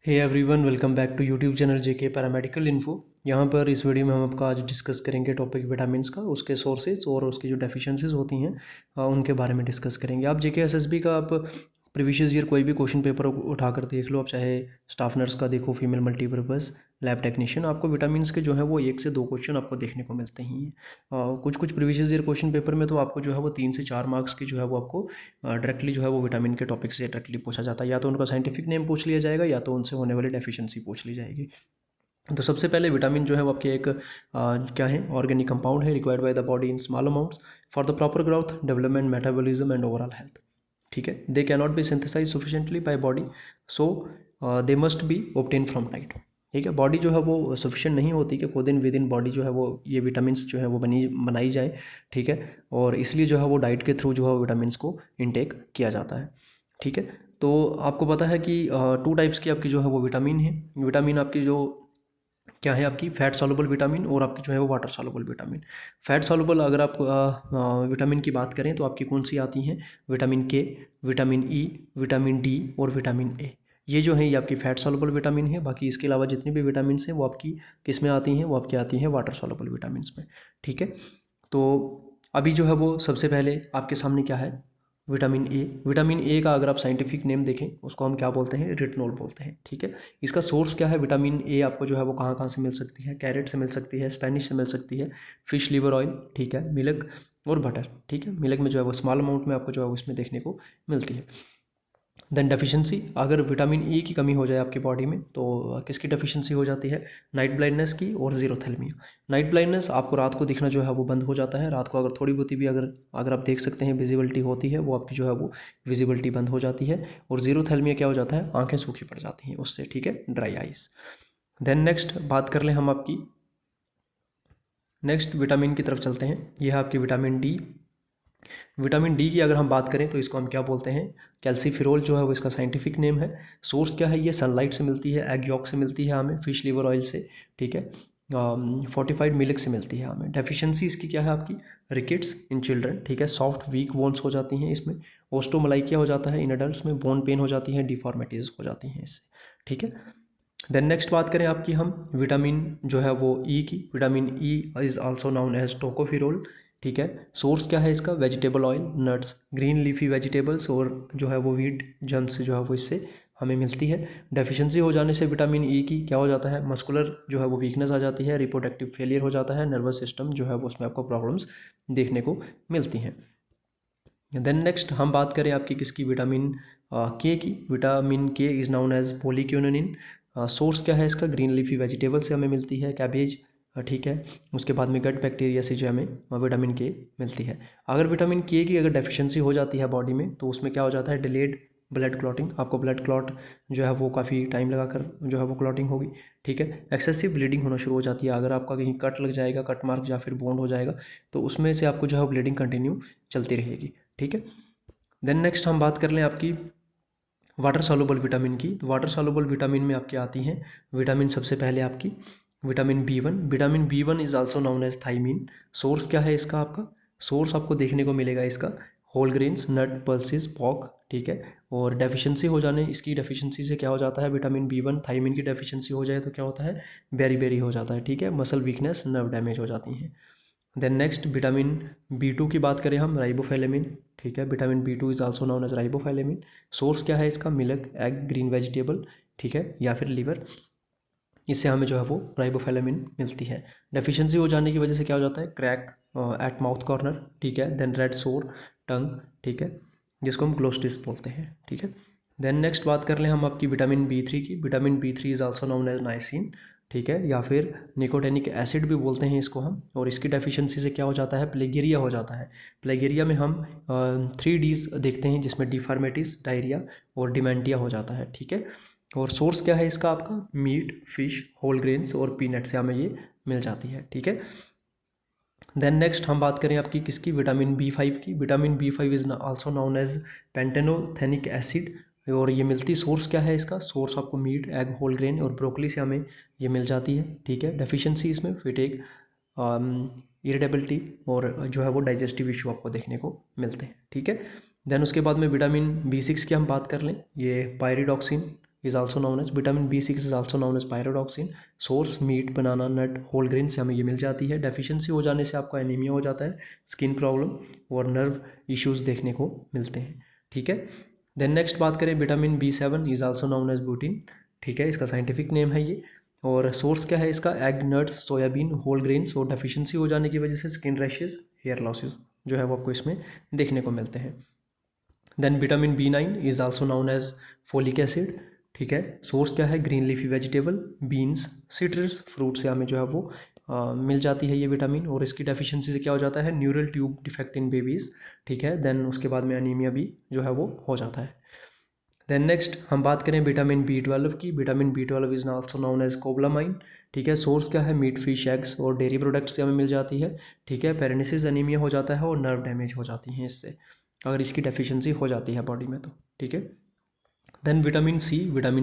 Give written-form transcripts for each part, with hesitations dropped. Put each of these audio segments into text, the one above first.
Hey everyone, welcome back to YouTube channel JK paramedical info. यहाँ पर इस video में हम आपका आज डिस्कस करेंगे टॉपिक विटामिन्स का, उसके सोर्सेज और उसकी जो डेफिशिएंसीज होती हैं उनके बारे में डिस्कस करेंगे। आप जेके एसएसबी का आप प्रीवियस ईयर कोई भी क्वेश्चन पेपर उठा कर देख लो, आप चाहे स्टाफ नर्स का देखो, फीमेल मल्टीपर्पज़ लैब टेक्नीशियन, आपको विटामिन्स के जो है वो 1 से 2 क्वेश्चन आपको देखने को मिलते ही हैं। कुछ कुछ प्रीवियस ईयर क्वेश्चन पेपर में तो आपको जो है वो 3 से 4 मार्क्स की जो है वो आपको डायरेक्टली जो है वो विटामिन के टॉपिक से डायरेक्टली पूछा जाता है। या तो उनका साइंटिफिक नेम पूछ लिया जाएगा या तो उनसे होने वाली डेफिशिएंसी पूछ ली जाएगी। तो सबसे पहले विटामिन जो है वो आपके एक क्या है, ऑर्गेनिक कंपाउंड है, required by the body in small amounts for the proper growth, development, metabolism and overall health. ठीक है, they can not be synthesize sufficiently by body, so they must be obtain from diet. ठीक है, body जो है वो sufficient नहीं होती कि खुद इन विद इन बॉडी जो है वो ये विटामिन्स जो है वो बनाई जाए। ठीक है, और इसलिए जो है वो डाइट के थ्रू जो है विटामिन्स को इनटेक किया जाता है। ठीक है, तो आपको पता है कि 2 टाइप्स की आपकी जो है वो विटामिन है। विटामिन आपकी जो क्या है, आपकी फैट सॉल्युबल विटामिन और आपकी जो है वो water soluble vitamin. Fat soluble अगर आप विटामिन की बात करें तो आपकी कौन सी आती हैं, विटामिन के, विटामिन ई, विटामिन डी और विटामिन ए। ये जो है ये आपकी फैट सॉल्युबल विटामिन है। बाकी इसके अलावा जितनी भी विटामिन हैं वो आपकी किस में आती हैं, वो आपकी आती हैं वाटर सॉल्युबल विटामिन में। ठीक है, तो अभी जो है वो सबसे पहले आपके सामने क्या है, विटामिन ए। विटामिन ए का अगर आप साइंटिफिक नेम देखें उसको हम क्या बोलते हैं, रेटिनॉल बोलते हैं। ठीक है, इसका सोर्स क्या है, विटामिन ए आपको जो है वो कहाँ कहाँ से मिल सकती है, कैरेट से मिल सकती है, स्पेनिश से मिल सकती है, फिश लीवर ऑयल, ठीक है, मिल्क और बटर। ठीक है, मिल्क में जो है वो स्मॉल अमाउंट में आपको जो है वो इसमें देखने को मिलती है। देन डेफिशिएंसी, अगर विटामिन ई की कमी हो जाए आपकी बॉडी में तो किसकी डेफिशिएंसी हो जाती है, नाइट ब्लाइंडनेस की और जीरोथैल्मिया। नाइट ब्लाइंडनेस, आपको रात को दिखना जो है वो बंद हो जाता है। रात को अगर थोड़ी बहुत भी अगर आप देख सकते हैं विजिबिलिटी होती है, वो आपकी जो है वो विजिबिलिटी बंद हो जाती है। और जीरोथैल्मिया क्या हो जाता है, आंखें सूखी पड़ जाती हैं उससे। ठीक है, ड्राई आइज। देन नेक्स्ट बात कर लें हम आपकी, नेक्स्ट विटामिन की तरफ चलते हैं। यह है आपकी विटामिन डी। विटामिन डी की अगर हम बात करें तो इसको हम क्या बोलते हैं, कैल्सीफिरोल जो है वो इसका साइंटिफिक नेम है। सोर्स क्या है, ये सनलाइट से मिलती है, एग यॉक से मिलती है हमें, फिश लीवर ऑयल से। ठीक है, फोर्टिफाइड मिल्क से मिलती है हमें। डेफिशिएंसी इसकी क्या है आपकी, रिकेट्स इन चिल्ड्रन। ठीक है, सॉफ्ट वीक बोन्स हो जाती हैं इसमें। ओस्टोमलाइकिया हो जाता है इन एडल्ट्स में, बोन पेन हो जाती है, डिफॉर्मिटीज़ हो जाती हैं इससे। ठीक है, देन नेक्स्ट बात करें आपकी हम विटामिन जो है वो ई की। Vitamin E is also known as tocopherol. ठीक है, सोर्स क्या है इसका, vegetable oil, nuts, green leafy vegetables और जो है वो वीट जम्स जो है वो इससे हमें मिलती है। डेफिशिएंसी हो जाने से विटामिन ई की क्या हो जाता है, मस्कुलर जो है वो वीकनेस आ जाती है, रिप्रोडक्टिव फेलियर हो जाता है, नर्वस सिस्टम जो है वो उसमें आपको प्रॉब्लम्स देखने को मिलती हैं। देन नेक्स्ट हम बात करें आपकी किसकी, विटामिन के की। Vitamin K is known as पोलीक्यूनिन। Source क्या है इसका, ग्रीन लीफी वेजिटेबल से हमें मिलती है, कैबेज। ठीक है, उसके बाद में गट बैक्टीरिया से जो हमें विटामिन के मिलती है। अगर विटामिन के की अगर डेफिशिएंसी हो जाती है बॉडी में तो उसमें क्या हो जाता है, डिलेड ब्लड क्लॉटिंग। आपको ब्लड क्लॉट जो है वो काफ़ी टाइम लगा कर जो है वो क्लॉटिंग होगी। ठीक है, एक्सेसिव ब्लीडिंग होना शुरू हो जाती है। अगर आपका कहीं कट लग जाएगा, कट मार्क या फिर बोन्ड हो जाएगा तो उसमें से आपको जो है ब्लीडिंग कंटिन्यू चलती रहेगी। ठीक है, देन नेक्स्ट हम बात कर लें आपकी वाटर सॉल्युबल विटामिन की। तो वाटर सॉल्युबल विटामिन में आपकी आती हैं विटामिन, सबसे पहले आपकी vitamin B 1। Vitamin B 1 is also known as thiamine. Source क्या है इसका, आपका सोर्स आपको देखने को मिलेगा इसका होल ग्रेन्स, नट, पल्सेस, पॉक। ठीक है, और डेफिशिएंसी हो जाने, इसकी डेफिशिएंसी से क्या हो जाता है, विटामिन बी 1 थाइमीन की डेफिशिएंसी हो जाए तो क्या होता है, बेरी बेरी हो जाता है। ठीक है, मसल वीकनेस, नर्व डैमेज हो जाती हैं। देन नेक्स्ट विटामिन बी 2 की बात करें हम, राइबोफैलेमिन। ठीक है, vitamin B 2 is also known as riboflavin. Source क्या है इसका, मिल्क, एग, ग्रीन वेजिटेबल। ठीक है, या फिर लिवर, इससे हमें जो है वो राइबोफैलेमिन मिलती है। डेफिशिएंसी हो जाने की वजह से क्या हो जाता है, क्रैक एट माउथ कॉर्नर। ठीक है, देन रेड सोर टंग। ठीक है, जिसको हम ग्लोस्टिस बोलते हैं। ठीक है, देन नेक्स्ट बात कर लें हम आपकी विटामिन बी 3 की। Vitamin B 3 is also known as niacin. ठीक है, या फिर निकोटेनिक एसिड भी बोलते हैं इसको हम। और इसकी डेफिशिएंसी से क्या हो जाता है, प्लेगेरिया हो जाता है। प्लेगेरिया में हम 3 Ds देखते हैं जिसमें डिफॉर्मिटीज, डायरिया और डिमेंटिया हो जाता है। ठीक है, और सोर्स क्या है इसका आपका, मीट, फिश, होल ग्रेन्स और पीनट से हमें ये मिल जाती है। ठीक है, देन नेक्स्ट हम बात करें आपकी किसकी, विटामिन बी 5 की। Vitamin B 5 is also known as pantothenic acid. और ये मिलती, सोर्स क्या है इसका, सोर्स आपको मीट, एग, होल ग्रेन और ब्रोकली से हमें ये मिल जाती है। ठीक है, डेफिशिएंसी इसमें फिटेक, इरिटेबिलिटी और जो है वो डाइजेस्टिव इशू आपको देखने को मिलते हैं। ठीक है, देन उसके बाद में विटामिन बी 6 की हम बात कर लें, ये pyridoxine is also known as vitamin B6 is also known as pyridoxine. Source meat, banana, nut, whole grain से हमें ये मिल जाती है। डेफिशिएंसी हो जाने से आपका एनीमिया हो जाता है, स्किन प्रॉब्लम और नर्व इश्यूज़ देखने को मिलते हैं। ठीक है। देन नेक्स्ट बात करें, vitamin B7 is also known as biotin. ठीक है, इसका साइंटिफिक नेम है ये। और सोर्स क्या है इसका, egg, nuts, soybean, whole grains. और डेफिशिएंसी हो जाने की वजह से स्किन रैशेज, हेयर लॉसेस जो है वो आपको इसमें देखने को मिलते हैं। Then vitamin B9 is also known as folic acid. ठीक है, सोर्स क्या है, green leafy vegetable, beans, citrus fruit से हमें जो है वो मिल जाती है ये विटामिन। और इसकी डेफिशिएंसी से क्या हो जाता है, neural tube defect in babies. ठीक है, देन उसके बाद में अनीमिया भी जो है वो हो जाता है। देन नेक्स्ट हम बात करें विटामिन B12 की। Vitamin B12 is also known as cobalamin. ठीक है, सोर्स क्या है, मीट, फिश, एग्स और डेयरी प्रोडक्ट्स से हमें मिल जाती है। ठीक है, पेरेनिसिस अनीमिया हो जाता है और नर्व डैमेज हो जाती हैं इससे, अगर इसकी डेफिशिएंसी हो जाती है बॉडी में तो। ठीक है। Then vitamin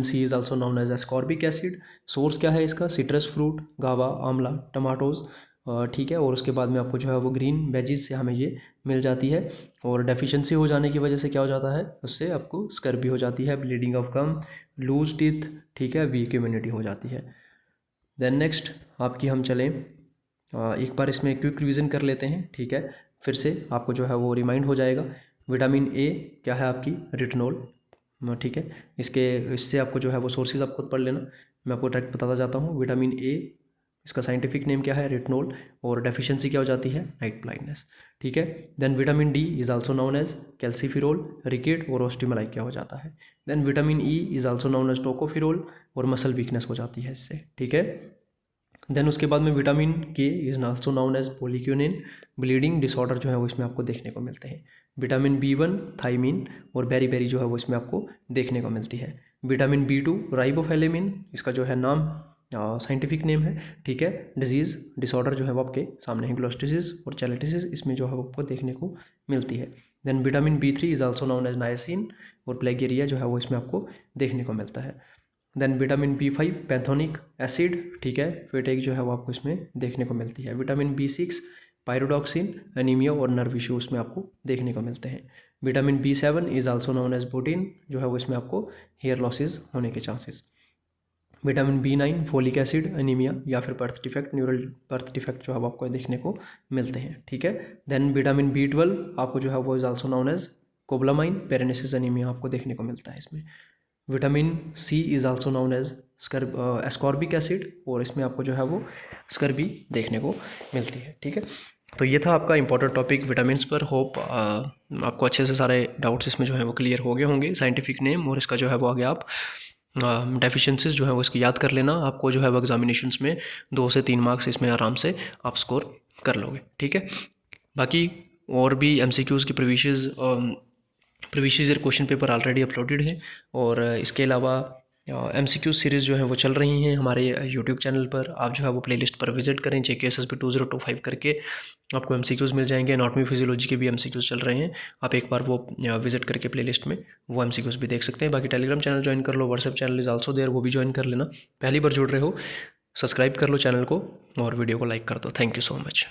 C is also known as ascorbic acid. Source क्या है इसका, सिट्रस फ्रूट, गावा, आंवला, टमाटोज़। ठीक है, और उसके बाद में आपको जो है वो ग्रीन वेजीज से हमें ये मिल जाती है। और डेफिशिएंसी हो जाने की वजह से क्या हो जाता है, उससे आपको स्कर्वी हो जाती है, bleeding of gum, loose teeth. ठीक है, वीक इम्यूनिटी हो जाती है। देन नेक्स्ट आपकी हम चलें, एक बार इसमें क्विक रिवीजन कर लेते हैं। ठीक है, फिर से आपको जो है वो रिमाइंड हो जाएगा। विटामिन ए क्या है आपकी, रेटिनॉल। ठीक है, इससे आपको जो है वो सोर्सेज आप खुद पढ़ लेना, मैं आपको डायरेक्ट बताता जाता हूँ। विटामिन ए, इसका साइंटिफिक नेम क्या है, रेटिनॉल। और डेफिशिएंसी क्या हो जाती है, नाइट ब्लाइंडनेस। ठीक है। Then vitamin D is also known as calciferol, rickets और ऑस्टियोमालाइका हो जाता है। Then vitamin E is also known as tocopherol और मसल वीकनेस हो जाती है इससे। ठीक है। देन उसके बाद में vitamin K is also known as phylloquinone, bleeding disorder जो है वो इसमें आपको देखने को मिलते हैं। विटामिन B1 थाइमिन और बेरी जो है वो इसमें आपको देखने को मिलती है। विटामिन B2 राइबोफ्लेविन, इसका जो है नाम साइंटिफिक नेम है। ठीक है, डिजीज़ डिसऑर्डर जो है वो आपके सामने है, ग्लोस्टिसिस और चैलिटिसिस इसमें जो है वो आपको देखने को मिलती है। Then vitamin B3 is also known as niacin और प्लेगेरिया जो है वो इसमें आपको देखने को मिलता है। Then vitamin B5 pantothenic acid. ठीक है, फेटेक जो है वो आपको इसमें देखने को मिलती है। विटामिन B6 पायरोडॉक्सिन, एनीमिया और नर्व इश्यू उसमें आपको देखने को मिलते हैं। Vitamin B7 is also known as protein, जो है वो इसमें आपको हेयर लॉसेज होने के chances. Vitamin B9 folic acid, anaemia या फिर birth defect, neural birth defect जो है वो आपको देखने को मिलते हैं। ठीक है। देन विटामिन B12 आपको जो है वो is also known as cobalamin, pernicious anaemia आपको देखने को मिलता है इसमें। Vitamin C is also known as ascorbic acid और इसमें आपको जो है वो स्कर्वी देखने को मिलती है। ठीक है, तो ये था आपका इंपॉर्टेंट टॉपिक विटामिन्स पर। होप आपको अच्छे से सारे डाउट्स इसमें जो है वो क्लियर हो गए होंगे। साइंटिफिक नेम और इसका जो है वो आगे आप डेफिशिएंसीज जो है वो इसकी याद कर लेना। आपको जो है वो एग्जामिनेशंस में 2 से 3 मार्क्स इसमें आराम से आप स्कोर कर लोगे। ठीक है, बाकी और भी MCQs की previous year question paper already uploaded है। और इसके अलावा MCQ सीरीज़ जो है वो चल रही हैं हमारे यूट्यूब चैनल पर। आप जो है वो प्लेलिस्ट पर विजिट करें, JKSSB 2025 करके आपको MCQs मिल जाएंगे। एनाटॉमी फिजियोलॉजी के भी MCQs चल रहे हैं, आप एक बार वो विजिट करके प्लेलिस्ट में वो MCQs भी देख सकते हैं। बाकी टेलीग्राम चैनल ज्वाइन कर लो, WhatsApp channel is also there, वो भी ज्वाइन कर लेना। पहली बार जुड़ रहे हो, सब्सक्राइब कर लो चैनल को और वीडियो को लाइक कर दो। Thank you so much.